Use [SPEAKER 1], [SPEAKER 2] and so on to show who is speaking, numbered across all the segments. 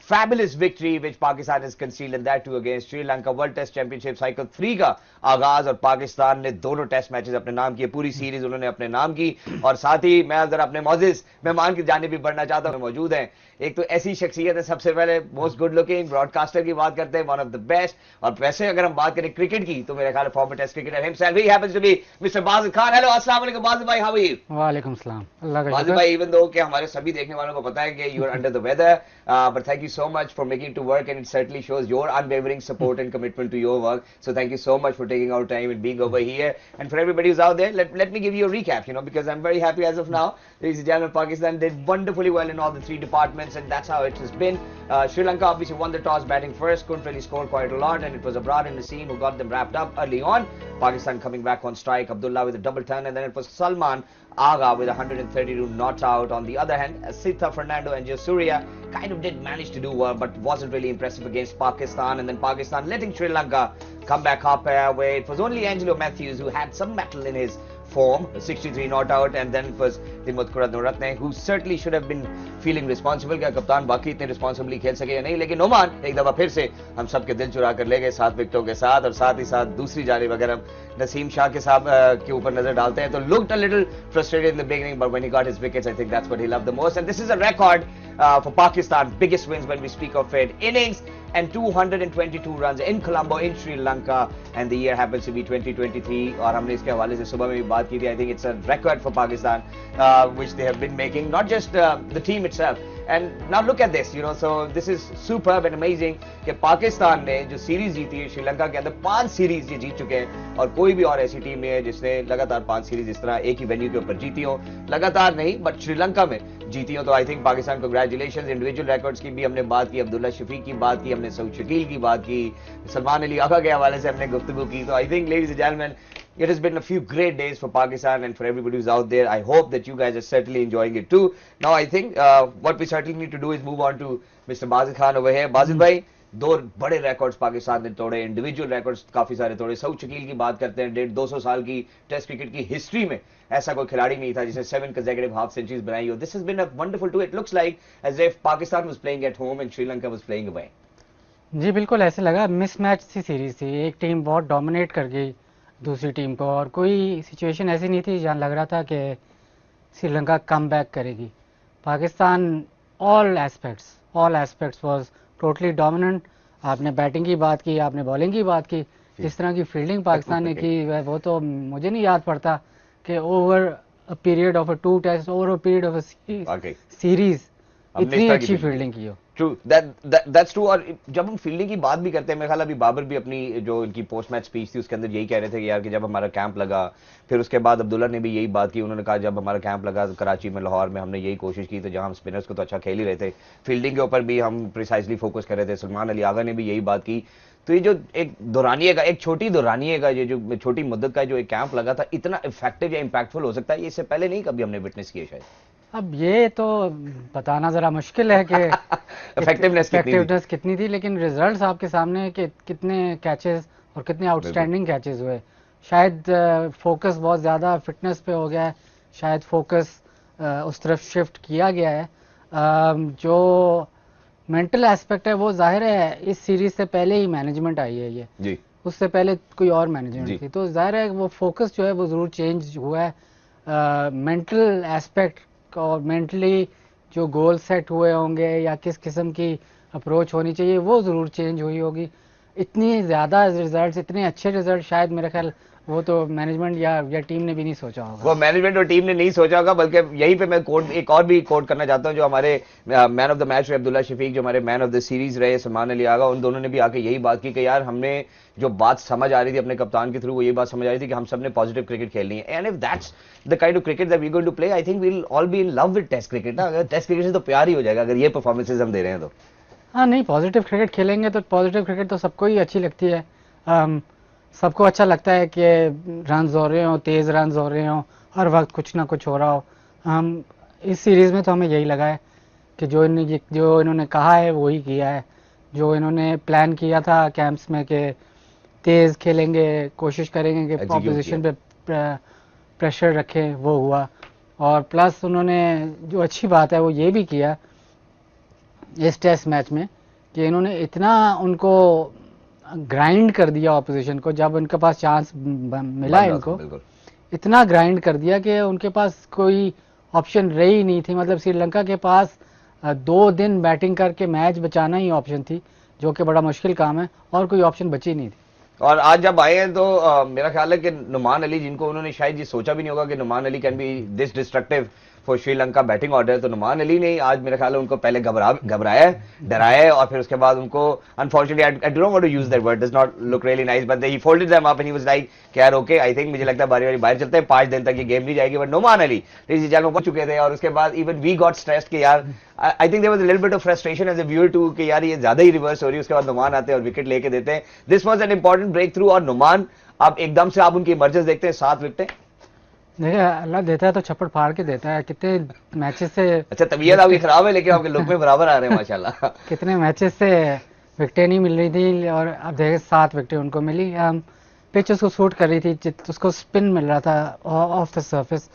[SPEAKER 1] fabulous victory which Pakistan has conceded, and that too against Sri Lanka. World Test Championship cycle 3 का आगाज और पाकिस्तान ने दोनों test matches अपने नाम किए, पूरी सीरीज उन्होंने अपने नाम की। और साथ ही मैं जरा अपने मौजिज मेहमान की जानिब भी बढ़ना चाहता हूं, मौजूद हैं एक तो ऐसी शख्सियत है, सबसे पहले मोस्ट गुड लुकिंग ब्रॉडकास्टर की बात करते हैं, वन ऑफ द बेस्ट। और वैसे अगर हम बात करें क्रिकेट की तो मेरे ख्याल former test cricketer himself he happens to be mister Bajid Khan. Hello, अस्सलाम वालेकुम बाजिद भाई, हाउ आर यू?
[SPEAKER 2] वालेकुम सलाम, अल्लाह का
[SPEAKER 1] बाजिद
[SPEAKER 2] शुक्र।
[SPEAKER 1] भाई, इवन दो कि हमारे सभी देखने वालों को पता है कि you are under the weather, but thank you so much for making to work and it certainly shows your unwavering support and commitment to your work, so thank you so much for taking out time and being over here. And for everybody who's out there, let me give you a recap, because I'm very happy as of now. Ladies and gentlemen, Pakistan did wonderfully well in all the 3 departments, and that's how it has been. Sri Lanka obviously won the toss, batting first, couldn't really score quite a lot, and it was Abrar and Naseem who got them wrapped up early on. Pakistan coming back on strike, Abdullah with a double turn, and then it was Salman Agha with 132 not out. On the other hand, Sitha, Fernando and Jasuria kind of did manage to do well, but wasn't really impressive against Pakistan. And then Pakistan letting Sri Lanka come back up where it was only Angelo Matthews who had some mettle in his form, 63 not out, and then it was Dimut Kuratne who certainly should have been feeling responsible। क्या कप्तान बाकी इतने responsibly खेल सके या नहीं, लेकिन नोमान एक दफा फिर से हम सबके दिल चुरा कर ले गए 7 विकेटों के साथ। और साथ ही साथ दूसरी जानिब अगर हम नसीम शाह के साहब के ऊपर नजर डालते हैं तो looked a little frustrated in the beginning, but when he got his wickets, I think that's what he loved the most. And this is a record for Pakistan, biggest wins when we speak of it, innings and 222 runs in Colombo in Sri Lanka, and the year happens to be 2023। और हमने इसके हवाले से सुबह में भी बात की थी। I think it's a record for Pakistan which they have been making, not just the team itself। And now look at this, so this is superb and amazing कि पाकिस्तान ने जो सीरीज जीती है श्रीलंका के अंदर, 5 सीरीज ये जीत चुके हैं, और कोई भी और ऐसी टीम नहीं है जिसने लगातार 5 सीरीज इस तरह एक ही वेन्यू के ऊपर जीती हो, लगातार नहीं बट श्रीलंका में जीती हो। तो I think Pakistan congratulations. Individual records की भी हमने बात की, अब्दुल्ला शफीक की बात की हमने, सऊद शकील की बात की, सलमान अली आगा के हवाले से हमने गुफ्तगू की। तो I think ladies and gentleman, it has been a few great days for Pakistan and for everybody who's out there. I hope that you guys are certainly enjoying it too. Now I think what we certainly need to do is move on to Mr. Bazid Khan over here. Bazid भाई, 2 बड़े records Pakistan ने तोड़े, individual records काफी सारे तोड़े। सऊद शकील की बात करते हैं, 150-200 साल की टेस्ट क्रिकेट की हिस्ट्री में ऐसा कोई खिलाड़ी नहीं था जिसने 7 consecutive हाफ सेंचुरीज बनाई हो। This has been a wonderful tour, it looks like as if Pakistan was playing at home and Sri Lanka was playing away.
[SPEAKER 2] जी बिल्कुल ऐसे लगा, मिसमैच सी सीरीज थी, एक टीम बहुत डोमिनेट कर गई दूसरी टीम को, और कोई सिचुएशन ऐसी नहीं थी जहाँ लग रहा था कि श्रीलंका कम बैक करेगी। Pakistan all aspects was totally dominant. आपने बैटिंग की बात की, आपने बॉलिंग की बात की, जिस तरह की फील्डिंग पाकिस्तान ने की वो तो मुझे नहीं याद पड़ता कि over a period of a 2 test, over a period of a series इतनी अच्छी फील्डिंग की हो।
[SPEAKER 1] True, that's true. और जब हम फील्डिंग की बात भी करते हैं, मेरे ख्याल अभी बाबर भी अपनी जो इनकी पोस्ट मैच स्पीच थी उसके अंदर यही कह रहे थे कि यार कि जब हमारा कैंप लगा, फिर उसके बाद अब्दुल्ला ने भी यही बात की, उन्होंने कहा जब हमारा कैंप लगा कराची में, लाहौर में, हमने यही कोशिश की, तो जहां हम स्पिनर्स को तो अच्छा खेल ही रहे थे, फील्डिंग के ऊपर भी हम प्रिसाइजली फोकस कर रहे थे। सलमान अली आगा ने भी यही बात की। तो ये जो एक दौरानिए का, एक छोटी दौरानिए का, ये जो छोटी मुद्दत का जो एक कैंप लगा था, इतना इफेक्टिव या इंपैक्टफुल हो सकता है, ये इससे पहले नहीं कभी हमने विटनेस किया शायद।
[SPEAKER 2] अब ये तो बताना जरा मुश्किल है कि
[SPEAKER 1] इफेक्टिवनेस
[SPEAKER 2] कितनी थी, लेकिन रिजल्ट्स आपके सामने कि कितने कैचेस और कितने आउटस्टैंडिंग कैचेस हुए। शायद फोकस बहुत ज़्यादा फिटनेस पे हो गया है, शायद फोकस उस तरफ शिफ्ट किया गया है। जो मेंटल एस्पेक्ट है वो जाहिर है इस सीरीज से पहले ही मैनेजमेंट आई है ये जी। उससे पहले कोई और मैनेजमेंट थी, तो जाहिर है वो फोकस जो है वो ज़रूर चेंज हुआ है। मेंटल एस्पेक्ट और मेंटली जो गोल सेट हुए होंगे या किस किस्म की अप्रोच होनी चाहिए वो ज़रूर चेंज हुई होगी। इतनी ज़्यादा रिजल्ट्स, इतने अच्छे रिजल्ट शायद मेरे ख्याल वो तो मैनेजमेंट या टीम ने भी नहीं सोचा होगा।
[SPEAKER 1] वो मैनेजमेंट और टीम ने नहीं सोचा होगा, बल्कि यहीं पे मैं एक और भी कोट करना चाहता हूं जो हमारे मैन ऑफ द मैच रहे अब्दुल्ला शफीक, जो हमारे मैन ऑफ द सीरीज रहे सलमान अली आगा, उन दोनों ने भी आके यही बात की कि यार हमने जो बात समझ आ रही थी अपने कप्तान के थ्रू, वो ये बात समझ आ रही थी कि हम सबने पॉजिटिव क्रिकेट खेलनी है। And if that's the kind of cricket that we going to play, I think we will all be in love with test cricket ना। अगर टेस्ट क्रिकेट से तो प्यार ही हो जाएगा अगर ये परफॉर्मेंसेज हम दे रहे हैं तो।
[SPEAKER 2] हाँ नहीं, पॉजिटिव क्रिकेट खेलेंगे तो पॉजिटिव क्रिकेट तो सबको ही अच्छी लगती है। सबको अच्छा लगता है कि रन हो रहे हो, तेज़ रन हो रहे हो, हर वक्त कुछ ना कुछ हो रहा हो। इस सीरीज़ में तो हमें यही लगा है कि जो इन्होंने कहा है वही किया है। जो इन्होंने प्लान किया था कैंप्स में कि तेज़ खेलेंगे, कोशिश करेंगे कि ऑपोजिशन पे प्रेशर रखें, वो हुआ। और प्लस उन्होंने जो अच्छी बात है वो ये भी किया इस टेस्ट मैच में कि इन्होंने इतना उनको ग्राइंड कर दिया ऑपोजिशन को, जब उनके पास चांस मिला इनको
[SPEAKER 1] बिल्कुल
[SPEAKER 2] इतना ग्राइंड कर दिया कि उनके पास कोई ऑप्शन रही नहीं थी। मतलब श्रीलंका के पास 2 दिन बैटिंग करके मैच बचाना ही ऑप्शन थी, जो कि बड़ा मुश्किल काम है, और कोई ऑप्शन बची नहीं थी।
[SPEAKER 1] और आज जब आए हैं तो मेरा ख्याल है कि नुमान अली, जिनको उन्होंने शायद ये सोचा भी नहीं होगा कि Numan Ali can be this destructive for Sri Lanka batting order, तो नुमान अली ने आज मेरा ख्याल है उनको पहले घबराया डराया है, और फिर उसके बाद उनको unfortunately I don't want to use that word, does not look really nice, but he folded them up and he was like यार ओके, आई थिंक मुझे लगता है बारी बारी बाहर चलते हैं, 5 दिन तक ये गेम नहीं जाएगी। बट नुमान अली इस जाल में पहुंच चुके थे, और उसके बाद इवन वी गॉट स्ट्रेस्ड कि यार I think there was a little bit of frustration as a viewer too कि यार ये ज्यादा ही रिवर्स हो रही है। उसके बाद नुमान आते हैं और विकेट लेके देते हैं। This was an important breakthrough, और नुमान अब एकदम से आप उनकी इमरजेंस देखते हैं 7 विकेटें।
[SPEAKER 2] देखिए, अल्लाह देता है तो छप्पड़ फाड़ के देता है। कितने मैचेस से,
[SPEAKER 1] अच्छा तबीयत आपकी खराब है लेकिन आपके लुक में बराबर आ रहे हैं माशाल्लाह।
[SPEAKER 2] कितने मैचेस से विकेटें नहीं मिल रही थी, और अब देखिए 7 विकेटें उनको मिली। पिच उसको सूट कर रही थी, उसको स्पिन मिल रहा था ऑफ द सरफेस,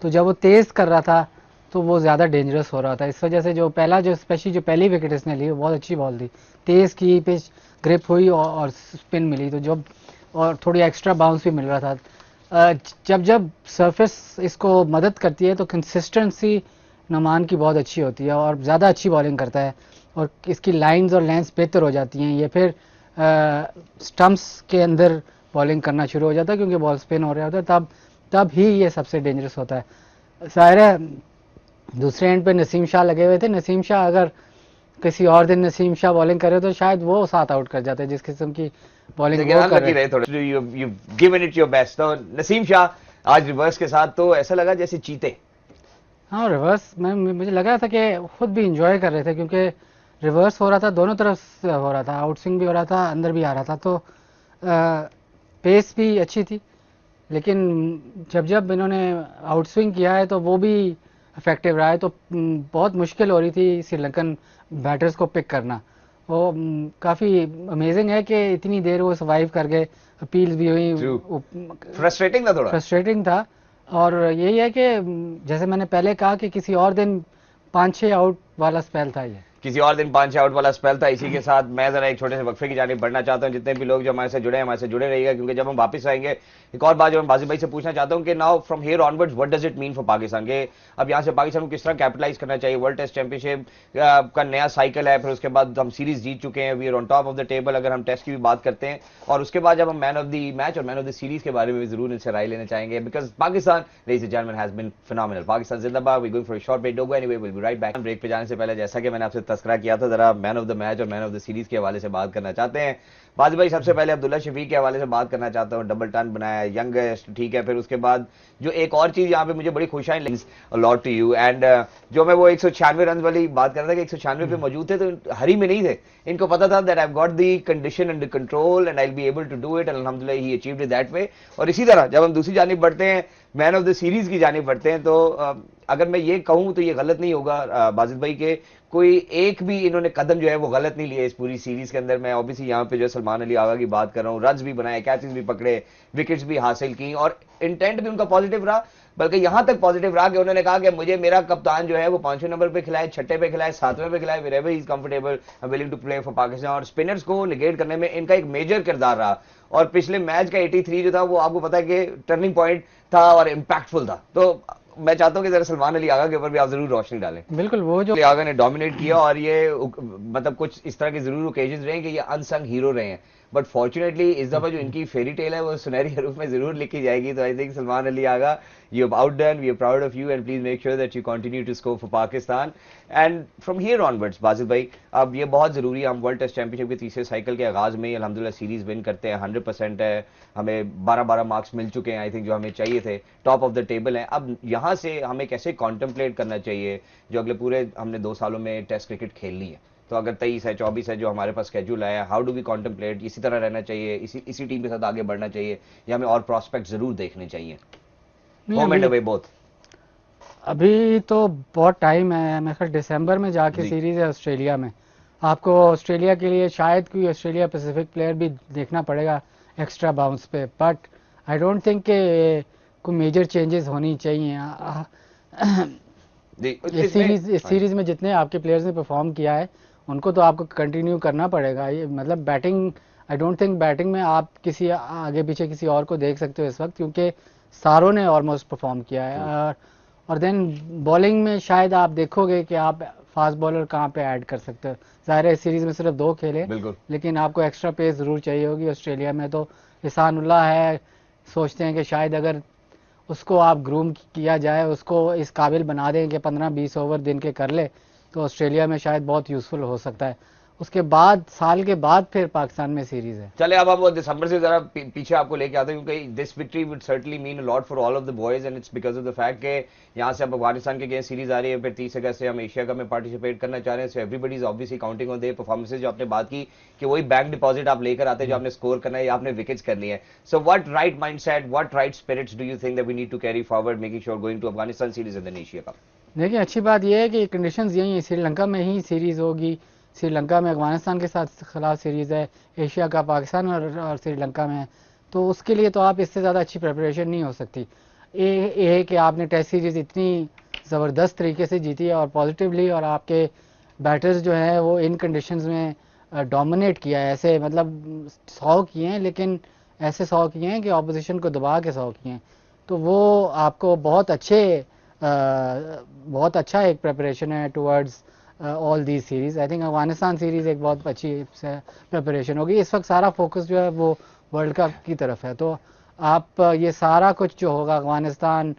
[SPEAKER 2] तो जब वो तेज कर रहा था तो वो ज़्यादा डेंजरस हो रहा था। इस वजह से जो स्पेशली जो पहली विकेट इसने ली, वो बहुत अच्छी बॉल थी, तेज़ की पिच, ग्रिप हुई और स्पिन मिली, तो जब और थोड़ी एक्स्ट्रा बाउंस भी मिल रहा था। जब सरफेस इसको मदद करती है तो कंसिस्टेंसी नुमान की बहुत अच्छी होती है, और ज़्यादा अच्छी बॉलिंग करता है, और इसकी लाइंस और लेंथ्स बेहतर हो जाती हैं। ये फिर स्टम्प्स के अंदर बॉलिंग करना शुरू हो जाता है, क्योंकि बॉल स्पिन हो रहा होता है, तब ही ये सबसे डेंजरस होता है। ज़ाहिर है दूसरे एंड पे नसीम शाह लगे हुए थे। नसीम शाह अगर किसी और दिन नसीम शाह बॉलिंग करे तो शायद वो 7 आउट कर जाते, जिस किस्म की बॉलिंग वो कर रहे
[SPEAKER 1] थोड़े you given it your best. तो नसीम शाह आज रिवर्स के साथ तो ऐसा लगा जैसे चीते।
[SPEAKER 2] हाँ, रिवर्स में मुझे लगा था कि खुद भी इंजॉय कर रहे थे, क्योंकि रिवर्स हो रहा था, दोनों तरफ से हो रहा था, आउट स्विंग भी हो रहा था, अंदर भी आ रहा था, तो पेस भी अच्छी थी। लेकिन जब इन्होंने आउट स्विंग किया है तो वो भी इफेक्टिव रहा है, तो बहुत मुश्किल हो रही थी श्रीलंकन बैटर्स को पिक करना। वो काफ़ी अमेजिंग है कि इतनी देर वो सर्वाइव कर गए, अपील्स भी हुई,
[SPEAKER 1] फ्रस्ट्रेटिंग था, थोड़ा
[SPEAKER 2] फ्रस्ट्रेटिंग था। और यही है कि जैसे मैंने पहले कहा कि किसी और दिन 5-6 आउट वाला स्पेल था ये,
[SPEAKER 1] किसी और दिन 5 आउट वाला स्पेल था। इसी के साथ मैं जरा एक छोटे से वक्फे की जानिब बढ़ना चाहता हूं। जितने भी लोग जो हमारे से जुड़े हैं, हमारे से जुड़े रहिएगा, क्योंकि जब हम वापस आएंगे एक और बात जो मैं बाजिल भाई से पूछना चाहता हूं कि now from here onwards what does it mean for Pakistan, के अब यहां से पाकिस्तान को किस तरह कैपिटलाइज करना चाहिए। वर्ल्ड टेस्ट चैंपियनशिप का नया साइकिल है, फिर उसके बाद हम सीरीज जीत चुके हैं, we are on top of the table अगर हम टेस्ट की भी बात करते हैं, और उसके बाद जब हम मैन ऑफ द मैच और मैन ऑफ द सीरीज के बारे में भी जरूर इनसे राय लेना चाहेंगे, because Pakistan ladies and gentleman has been phenomenal. Pakistan जिंदाबाद। We going for a short break, don't go anywhere, will be right back. Break पे जाने से पहले जैसा कि मैंने आपसे तस्करा किया था, जरा मैन ऑफ द मैच और मैन ऑफ द सीरीज के हवाले से बात करना चाहते हैं। बाजी भाई, सबसे पहले अब्दुल्ला शफीक के हवाले से बात करना चाहता हूं। डबल टर्न बनाया, यंगेस्ट, ठीक है। फिर उसके बाद जो एक और चीज यहाँ पे मुझे बड़ी खुश आई, लॉट टू यू, एंड जो मैं वो 196 रन वाली बात कर रहा था कि 196 पे मौजूद थे तो हरी में नहीं थे। इनको पता था that I have got the condition under control and I will be able to do it, and अल्हम्दुलिल्लाह he achieved it that way. और इसी तरह जब हम दूसरी जानिब बढ़ते हैं, मैन ऑफ द सीरीज की जानिब बढ़ते हैं, तो अगर मैं ये कहूं तो ये गलत नहीं होगा बाजिद भाई के कोई एक भी इन्होंने कदम जो है वो गलत नहीं लिया इस पूरी सीरीज के अंदर। मैं ऑब्वियसली यहाँ पे जो सलमान अली आगा की बात कर रहा हूँ, रन्स भी बनाए, कैचेस भी पकड़े, विकेट्स भी हासिल की, और इंटेंट भी उनका पॉजिटिव रहा, बल्कि यहां तक पॉजिटिव रहा कि उन्होंने कहा कि मुझे मेरा कप्तान जो है वो 5वें नंबर पे खिलाए, 6 पे खिलाए, 7वें पे खिलाए, wherever he is comfortable, I'm willing to play for Pakistan। और स्पिनर्स को निगेट करने में इनका एक मेजर किरदार रहा, और पिछले मैच का 83 जो था वो आपको पता है कि टर्निंग पॉइंट था और इम्पैक्टफुल था। तो मैं चाहता हूं कि जरा सलमान अली आगा के ऊपर भी आप जरूर रोशनी डालें।
[SPEAKER 2] बिल्कुल, वो जो
[SPEAKER 1] आगा ने डोमिनेट किया, और ये मतलब कुछ इस तरह के जरूर ओकेजन रहे हैं कि ये अनसंग हीरो रहे हैं, बट फॉर्चुनेटली इस दफा जो इनकी फेरी टेल है वो सुनहरी हरूफ में जरूर लिखी जाएगी। तो I think Salman Ali Agha, you have outdone, we are proud of you, and please make sure that you continue to score for Pakistan, and from here onwards बाजिल भाई, अब ये बहुत जरूरी है, हम वर्ल्ड टेस्ट चैंपियनशिप के तीसरे साइकिल के आगाज में अल्हम्दुलिल्लाह सीरीज विन करते हैं, 100% है, हमें 12-12 मार्क्स मिल चुके हैं, आई थिंक जो हमें चाहिए थे, टॉप ऑफ द टेबल है। अब यहाँ से हमें कैसे कॉन्टेम्पलेट करना चाहिए, जो अगले पूरे हमने 2 सालों में टेस्ट क्रिकेट खेल ली है, तो अगर 23 है, 24 है जो हमारे पास स्केड्यूल आया, हाउ डू वी कॉन्टेम्पलेट, इसी तरह रहना चाहिए, इसी टीम के साथ आगे बढ़ना चाहिए, या हमें और प्रोस्पेक्ट जरूर देखने चाहिए, होम एंड अवे बोथ?
[SPEAKER 2] अभी तो बहुत टाइम है, मैं ख्याल दिसंबर में जाके सीरीज है ऑस्ट्रेलिया में। आपको ऑस्ट्रेलिया के लिए शायद कोई ऑस्ट्रेलिया पैसिफिक प्लेयर भी देखना पड़ेगा एक्स्ट्रा बाउंस पे, बट आई डोंट थिंक कि कोई मेजर चेंजेस होनी चाहिए।
[SPEAKER 1] जी,
[SPEAKER 2] इस सीरीज में जितने आपके प्लेयर्स ने परफॉर्म किया है उनको तो आपको कंटिन्यू करना पड़ेगा। ये मतलब batting, I don't think batting में आप किसी आगे पीछे किसी और को देख सकते हो इस वक्त, क्योंकि सारों ने ऑलमोस्ट परफॉर्म किया है। और देन बॉलिंग में शायद आप देखोगे कि आप फास्ट बॉलर कहाँ पे ऐड कर सकते हो। ज़ाहिर है इस सीरीज में सिर्फ 2 खेले,
[SPEAKER 1] बिल्कुल,
[SPEAKER 2] लेकिन आपको एक्स्ट्रा पेस ज़रूर चाहिए होगी। ऑस्ट्रेलिया में तो इहसान उल्लाह है, सोचते हैं कि शायद अगर उसको आप ग्रूम किया जाए, उसको इस काबिल बना दें कि 15-20 ओवर दिन के कर ले, तो ऑस्ट्रेलिया में शायद बहुत यूज़फुल हो सकता है। उसके बाद साल के बाद फिर पाकिस्तान में सीरीज है।
[SPEAKER 1] चले अब हम दिसंबर से जरा पीछे आपको लेके आते हैं, क्योंकि this victory would certainly mean a lot for all of the boys, and it's because of the fact कि यहाँ से अब अफगानिस्तान के अगेंस्ट सीरीज आ रही है, फिर 30 अगस्त से हम एशिया कप में पार्टिसिपेट करना चाह रहे हैं। So everybody is obviously counting on their performances. जो आपने बात की कि वही बैंक डिपॉजिट आप लेकर आते हैं, जो आपने स्कोर करना है या आपने विकेट्स करनी है। So what right mindset, what right spirits do you think that we need to carry forward making sure going to Afghanistan series and then Asia Cup?
[SPEAKER 2] देखिए अच्छी बात यह है कि कंडीशंस यही है, श्रीलंका में ही सीरीज होगी। श्रीलंका में अफगानिस्तान के साथ खिलाफ सीरीज़ है, एशिया का पाकिस्तान और श्रीलंका में है। तो उसके लिए तो आप इससे ज़्यादा अच्छी प्रिपरेशन नहीं हो सकती। ये है कि आपने टेस्ट सीरीज़ इतनी ज़बरदस्त तरीके से जीती है और पॉजिटिवली, और आपके बैटर्स जो हैं वो इन कंडीशंस में डोमिनेट किया है। ऐसे मतलब 100 किए हैं, लेकिन ऐसे 100 किए हैं कि ऑपोजिशन को दबा के 100 किए हैं। तो वो आपको बहुत अच्छा एक प्रिपरेशन है towards all the series. I think Afghanistan series एक बहुत अच्छी प्रिपरेशन होगी। इस वक्त सारा फोकस जो है वो वर्ल्ड कप की तरफ है। तो आप ये सारा कुछ जो होगा अफगानिस्तान,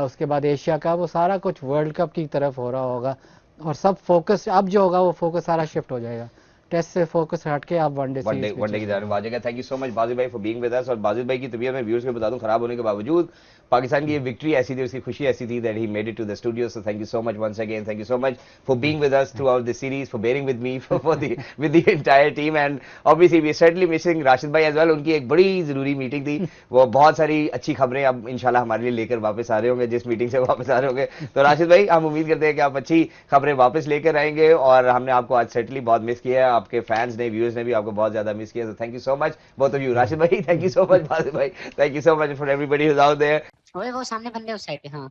[SPEAKER 2] उसके बाद एशिया का, वो सारा कुछ वर्ल्ड कप की तरफ हो रहा होगा। और सब फोकस अब जो होगा वो फोकस सारा शिफ्ट हो जाएगा, टेस्ट से फोकस हट के आप वनडे
[SPEAKER 1] की जानब आ जाएगा। Thank you so much Bajid भाई फॉर बीइंग विद अस। और बाजिद भाई की तबीयत में व्यूअर्स को बता दूं खराब होने के बावजूद पाकिस्तान की ये विक्ट्री ऐसी थी, उसकी खुशी ऐसी थी that he made it to the studio. So thank you so much once again, thank you so much for being with us throughout the series, for bearing with me, for the with the entire team, and obviously we certainly missing Rashid भाई as well. उनकी एक बड़ी जरूरी meeting थी, वो बहुत सारी अच्छी खबरें अब इंशाल्लाह हमारे लिए लेकर वापस आ रहे होंगे जिस मीटिंग से वापस आ रहे होंगे। तो राशिद भाई हम उम्मीद करते हैं कि आप अच्छी खबरें वापस लेकर आएंगे, और हमने आपको आज सर्टनली बहुत मिस किया है, आपके फैंस ने, व्यूअर्स ने भी आपको बहुत ज्यादा मिस किया। तो thank you so much both of you, Rashid भाई thank you so much, Bajid भाई thank you so much for everybody who is out there.
[SPEAKER 3] ओए वो सामने बंदे उस साइड पे। हाँ